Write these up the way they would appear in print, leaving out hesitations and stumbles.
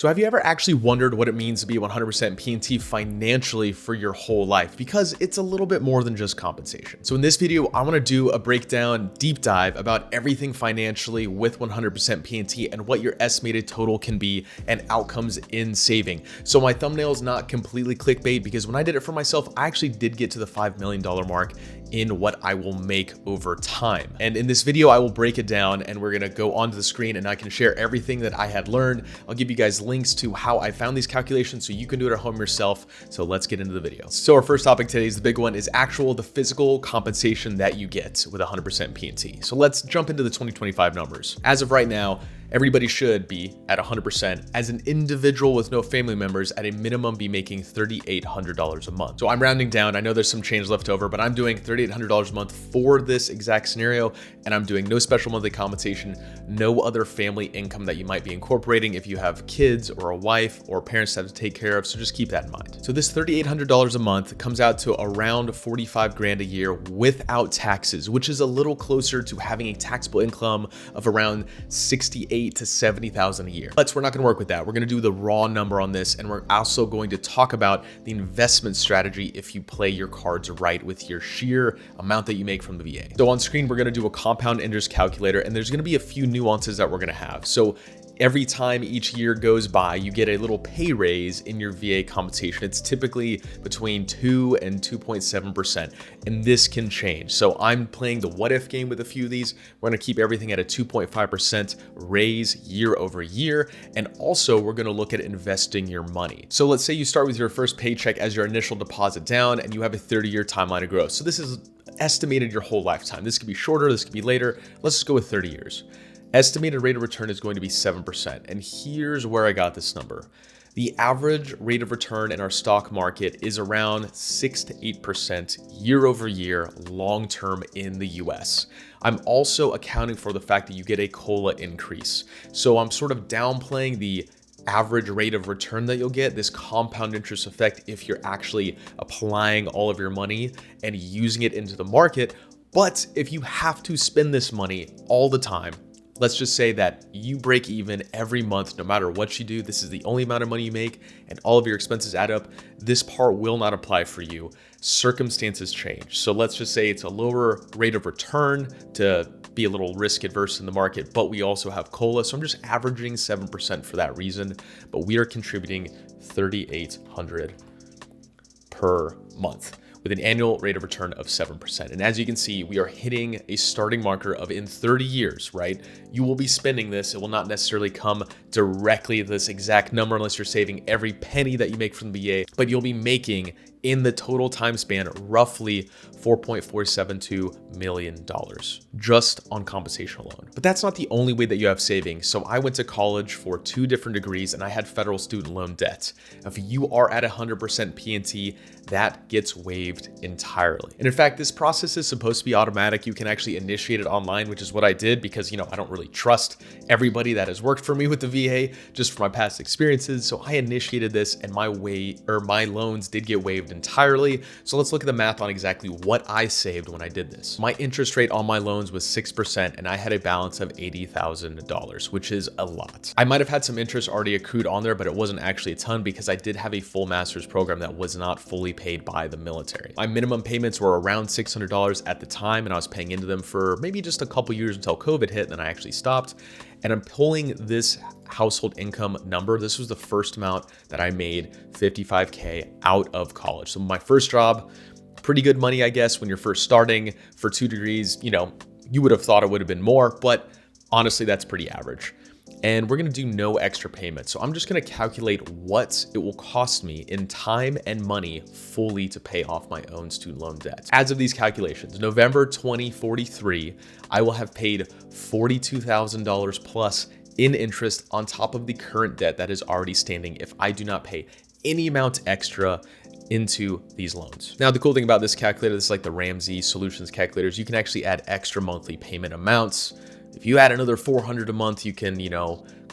So have you ever actually wondered what it means to be 100% P&T financially for your whole life? Because it's a little bit more than just compensation. So in this video, I want to do a breakdown, deep dive about everything financially with 100% P&T and what your estimated total can be and outcomes in saving. So my thumbnail is not completely clickbait because when I did it for myself, I actually did get to the $5 million mark in what I will make over time. And in this video, I will break it down and we're gonna go onto the screen and I can share everything that I had learned. I'll give you guys links to how I found these calculations so you can do it at home yourself. So let's get into the video. So our first topic today is the big one, is the physical compensation that you get with 100% P&T. So let's jump into the 2025 numbers. As of right now, everybody should be at 100%. As an individual with no family members, at a minimum be making $3,800 a month. So I'm rounding down. I know there's some change left over, but I'm doing $3,800 a month for this exact scenario. And I'm doing no special monthly compensation, no other family income that you might be incorporating if you have kids or a wife or parents to have to take care of. So just keep that in mind. So this $3,800 a month comes out to around 45 grand a year without taxes, which is a little closer to having a taxable income of around 68 to 70,000 a year. But we're not going to work with that. We're going to do the raw number on this. And we're also going to talk about the investment strategy if you play your cards right with your sheer amount that you make from the VA. So on screen, we're going to do a compound interest calculator, and there's going to be a few nuances that we're going to have. So every time each year goes by, you get a little pay raise in your VA compensation. It's typically between 2 and 2.7%, and this can change. So I'm playing the what if game with a few of these. We're gonna keep everything at a 2.5% raise year over year. And also we're gonna look at investing your money. So let's say you start with your first paycheck as your initial deposit down, and you have a 30-year timeline of growth. So this is estimated your whole lifetime. This could be shorter, this could be later. Let's just go with 30 years. Estimated rate of return is going to be 7%. And here's where I got this number. The average rate of return in our stock market is around 6 to 8% year over year, long-term in the US. I'm also accounting for the fact that you get a COLA increase. So I'm sort of downplaying the average rate of return that you'll get, this compound interest effect, if you're actually applying all of your money and using it into the market. But if you have to spend this money all the time, let's just say that you break even every month, no matter what you do. This is the only amount of money you make and all of your expenses add up. This part will not apply for you. Circumstances change. So let's just say it's a lower rate of return to be a little risk adverse in the market, but we also have COLA. So I'm just averaging 7% for that reason, but we are contributing $3,800 per month with an annual rate of return of 7%. And as you can see, we are hitting a starting marker of in 30 years, right? You will be spending this. It will not necessarily come directly this exact number unless you're saving every penny that you make from the VA, but you'll be making in the total time span roughly $4.472 million just on compensation alone. But that's not the only way that you have savings. So I went to college for 2 different degrees and I had federal student loan debt. If you are at 100% P&T, that gets waived entirely. And in fact, this process is supposed to be automatic. You can actually initiate it online, which is what I did because, I don't really trust everybody that has worked for me with the VA just from my past experiences. So I initiated this and my loans did get waived entirely. So let's look at the math on exactly what I saved when I did this. My interest rate on my loans was 6% and I had a balance of $80,000, which is a lot. I might have had some interest already accrued on there, but it wasn't actually a ton because I did have a full master's program that was not fully paid by the military. My minimum payments were around $600 at the time, and I was paying into them for maybe just a couple years until COVID hit, and then I actually stopped. And I'm pulling this household income number. This was the first amount that I made, $55K out of college. So my first job, pretty good money, I guess, when you're first starting for 2 degrees. You would have thought it would have been more, but honestly, that's pretty average. And we're gonna do no extra payments. So I'm just gonna calculate what it will cost me in time and money fully to pay off my own student loan debt. As of these calculations, November 2043, I will have paid $42,000 plus in interest on top of the current debt that is already standing if I do not pay any amount extra into these loans. Now, the cool thing about this calculator, this is like the Ramsey Solutions calculators, you can actually add extra monthly payment amounts. If you add another $400 a month, you can,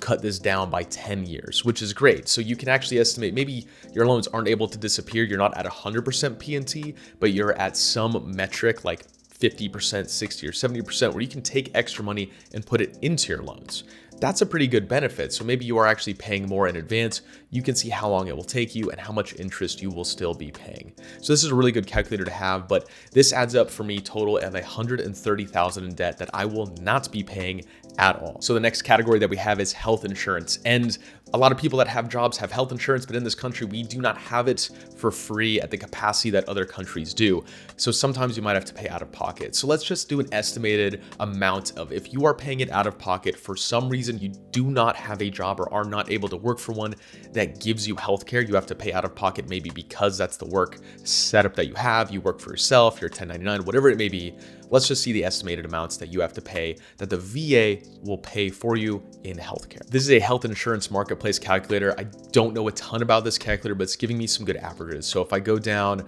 cut this down by 10 years, which is great. So you can actually estimate maybe your loans aren't able to disappear. You're not at 100% P&T, but you're at some metric like 50%, 60 or 70%, where you can take extra money and put it into your loans. that's a pretty good benefit. So maybe you are actually paying more in advance. You can see how long it will take you and how much interest you will still be paying. So this is a really good calculator to have, but this adds up for me total of $130,000 in debt that I will not be paying at all. So the next category that we have is health insurance. And a lot of people that have jobs have health insurance, but in this country, we do not have it for free at the capacity that other countries do. So sometimes you might have to pay out of pocket. So let's just do an estimated amount of, if you are paying it out of pocket for some reason you do not have a job or are not able to work for one that gives you healthcare, you have to pay out of pocket maybe because that's the work setup that you have, you work for yourself, you're 1099, whatever it may be. Let's just see the estimated amounts that you have to pay that the VA will pay for you in healthcare. This is a health insurance marketplace calculator. I don't know a ton about this calculator, but it's giving me some good averages. So if I go down,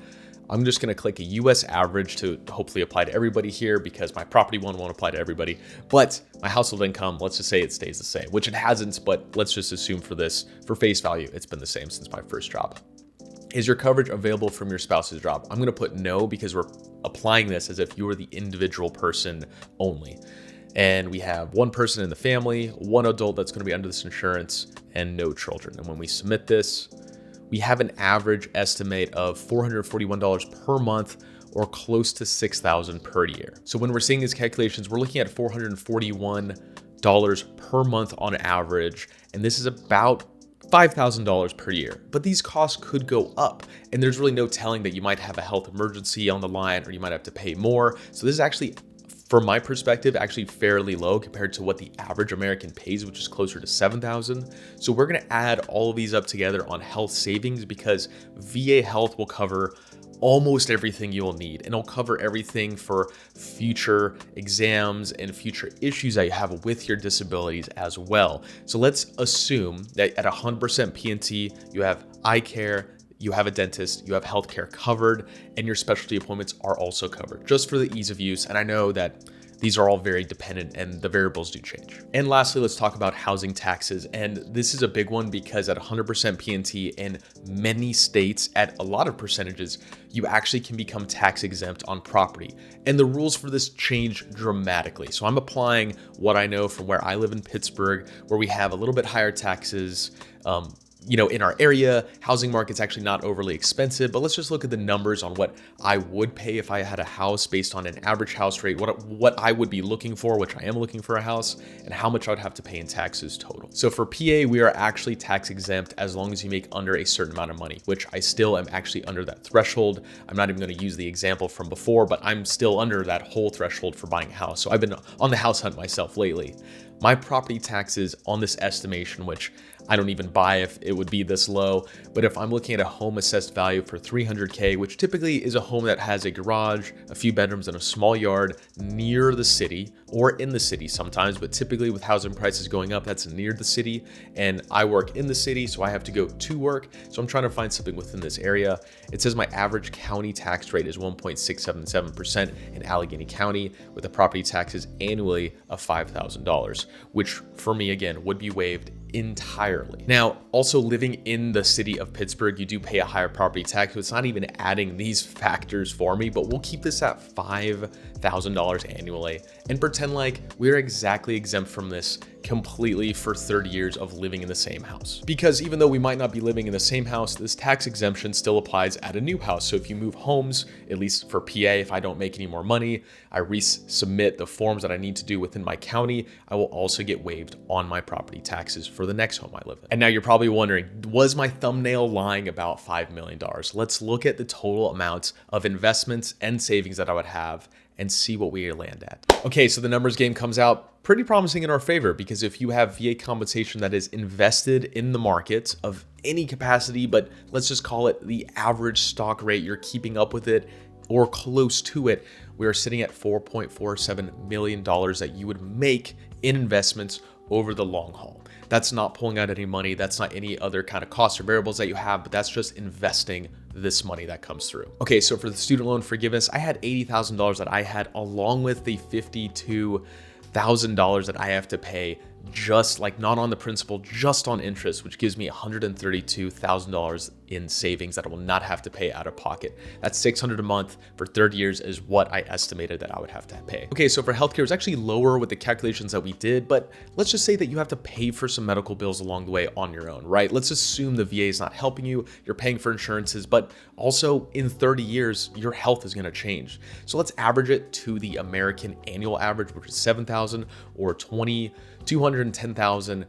I'm just going to click a US average to hopefully apply to everybody here because my property one won't apply to everybody. But my household income, let's just say it stays the same, which it hasn't, but let's just assume for this, for face value, it's been the same since my first job. Is your coverage available from your spouse's job? I'm going to put no because we're applying this as if you were the individual person only. And we have one person in the family, one adult that's going to be under this insurance, and no children. And when we submit this, we have an average estimate of $441 per month or close to $6,000 per year. So when we're seeing these calculations, we're looking at $441 per month on average. And this is about $5,000 per year, but these costs could go up and there's really no telling that you might have a health emergency on the line or you might have to pay more. So this is actually, from my perspective, actually fairly low compared to what the average American pays, which is closer to $7,000. So we're going to add all of these up together on health savings because VA Health will cover almost everything you will need, and it'll cover everything for future exams and future issues that you have with your disabilities as well. So let's assume that at 100% P&T, you have eye care, you have a dentist, you have healthcare covered, and your specialty appointments are also covered, just for the ease of use. And I know that these are all very dependent and the variables do change. And lastly, let's talk about housing taxes. And this is a big one because at 100% P&T in many states, at a lot of percentages, you actually can become tax exempt on property. And the rules for this change dramatically. So I'm applying what I know from where I live in Pittsburgh, where we have a little bit higher taxes. In our area, housing market's actually not overly expensive, but let's just look at the numbers on what I would pay if I had a house based on an average house rate, what I would be looking for, which I am looking for a house, and how much I would have to pay in taxes total. So for PA, we are actually tax exempt as long as you make under a certain amount of money, which I still am actually under that threshold. I'm not even going to use the example from before, but I'm still under that whole threshold for buying a house. So I've been on the house hunt myself lately. My property taxes on this estimation, which I don't even buy if it would be this low, but if I'm looking at a home assessed value for $300K, which typically is a home that has a garage, a few bedrooms, and a small yard near the city or in the city sometimes, but typically with housing prices going up, that's near the city. And I work in the city, so I have to go to work. So I'm trying to find something within this area. It says my average county tax rate is 1.677% in Allegheny County with the property taxes annually of $5,000, which for me, again, would be waived entirely. Now, also living in the city of Pittsburgh, you do pay a higher property tax, so it's not even adding these factors for me, but we'll keep this at $5,000 annually and pretend like we're exactly exempt from this completely for 30 years of living in the same house. Because even though we might not be living in the same house, this tax exemption still applies at a new house. So if you move homes, at least for PA, if I don't make any more money, I resubmit the forms that I need to do within my county, I will also get waived on my property taxes for the next home I live in. And now you're probably wondering, was my thumbnail lying about $5 million? Let's look at the total amounts of investments and savings that I would have and see what we land at. Okay, so the numbers game comes out pretty promising in our favor because if you have VA compensation that is invested in the market of any capacity, but let's just call it the average stock rate, you're keeping up with it or close to it, we are sitting at $4.47 million that you would make in investments over the long haul. That's not pulling out any money. That's not any other kind of costs or variables that you have, but that's just investing this money that comes through. Okay, so for the student loan forgiveness, I had $80,000 that I had along with the $52,000 that I have to pay just like not on the principal, just on interest, which gives me $132,000 in savings that I will not have to pay out of pocket. That's $600 a month for 30 years is what I estimated that I would have to pay. Okay, so for healthcare, it's actually lower with the calculations that we did, but let's just say that you have to pay for some medical bills along the way on your own, right? Let's assume the VA is not helping you, you're paying for insurances, but also in 30 years, your health is gonna change. So let's average it to the American annual average, which is 7,000 or 210,000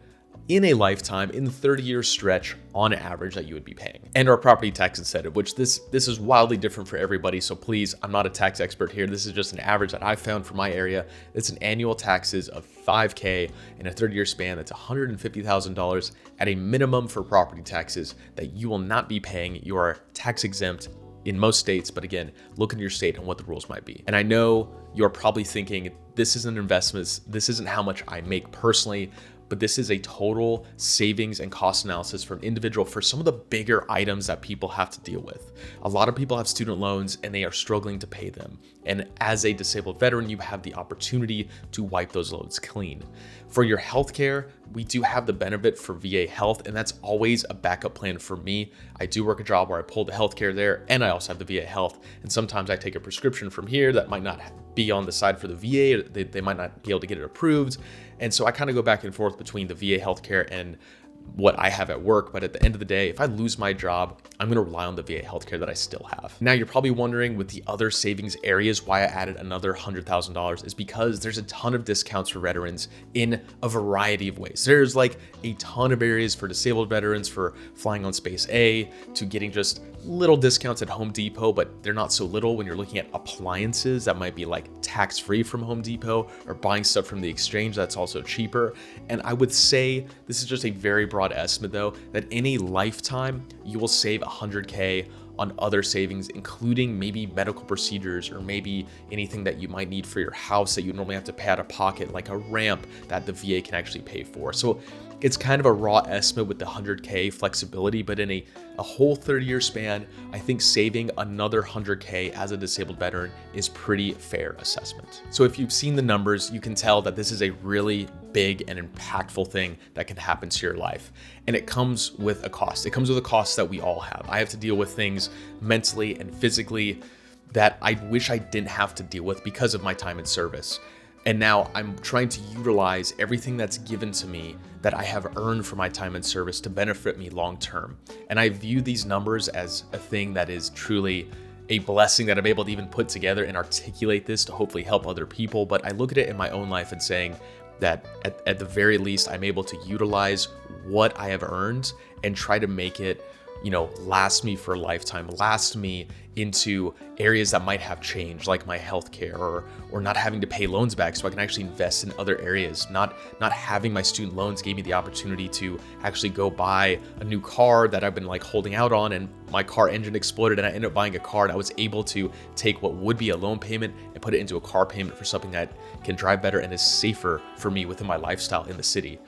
in a lifetime, in the 30-year stretch on average that you would be paying. And our property tax incentive, which this is wildly different for everybody. So please, I'm not a tax expert here. This is just an average that I found for my area. It's an annual taxes of $5K in a 30-year span. That's $150,000 at a minimum for property taxes that you will not be paying. You are tax exempt in most states, but again, look in your state and what the rules might be. And I know you're probably thinking, this isn't investments, this isn't how much I make personally, but this is a total savings and cost analysis for an individual for some of the bigger items that people have to deal with. A lot of people have student loans and they are struggling to pay them. And as a disabled veteran, you have the opportunity to wipe those loans clean. For your healthcare, we do have the benefit for VA Health, and that's always a backup plan for me. I do work a job where I pull the healthcare there, and I also have the VA Health. And sometimes I take a prescription from here that might not be on the side for the VA. They might not be able to get it approved. And so I kind of go back and forth between the VA healthcare and what I have at work. But at the end of the day, if I lose my job, I'm going to rely on the VA healthcare that I still have. Now, you're probably wondering with the other savings areas why I added another $100,000 is because there's a ton of discounts for veterans in a variety of ways. There's like a ton of areas for disabled veterans, for flying on Space A, to getting just little discounts at Home Depot, but they're not so little when you're looking at appliances that might be like tax-free from Home Depot, or buying stuff from the exchange that's also cheaper. And I would say, this is just a very broad estimate though, that in a lifetime, you will save $100K on other savings, including maybe medical procedures or maybe anything that you might need for your house that you normally have to pay out of pocket, like a ramp that the VA can actually pay for. So it's kind of a raw estimate with the 100K flexibility, but in a whole 30-year span, I think saving another 100K as a disabled veteran is pretty fair assessment. So if you've seen the numbers, you can tell that this is a really big and impactful thing that can happen to your life. And it comes with a cost. It comes with a cost that we all have. I have to deal with things mentally and physically that I wish I didn't have to deal with because of my time in service. And now I'm trying to utilize everything that's given to me that I have earned for my time in service to benefit me long term. And I view these numbers as a thing that is truly a blessing that I'm able to even put together and articulate this to hopefully help other people. But I look at it in my own life and saying that at the very least, I'm able to utilize what I have earned and try to make it, last me for a lifetime, last me into areas that might have changed, like my healthcare, or not having to pay loans back so I can actually invest in other areas. Not having my student loans gave me the opportunity to actually go buy a new car that I've been like holding out on, and my car engine exploded and I ended up buying a car, and I was able to take what would be a loan payment and put it into a car payment for something that can drive better and is safer for me within my lifestyle in the city.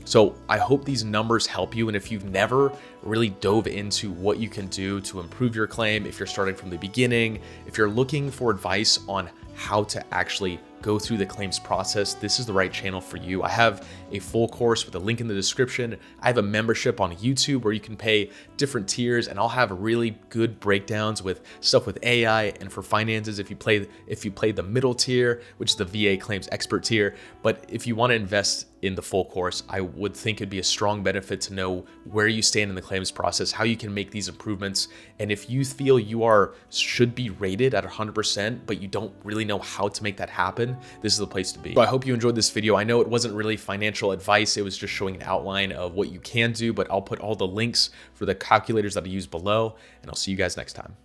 So I hope these numbers help you. And if you've never really dove into what you can do to improve your claim, if you're starting from the beginning, if you're looking for advice on how to actually go through the claims process, this is the right channel for you. I have a full course with a link in the description. I have a membership on YouTube where you can pay different tiers, and I'll have really good breakdowns with stuff with AI and for finances if you play the middle tier, which is the VA claims expert tier. But if you want to invest in the full course, I would think it'd be a strong benefit to know where you stand in the claims process, how you can make these improvements. And if you feel you should be rated at 100%, but you don't really know how to make that happen, this is the place to be. So I hope you enjoyed this video. I know it wasn't really financial advice. It was just showing an outline of what you can do, but I'll put all the links for the calculators that I use below, and I'll see you guys next time.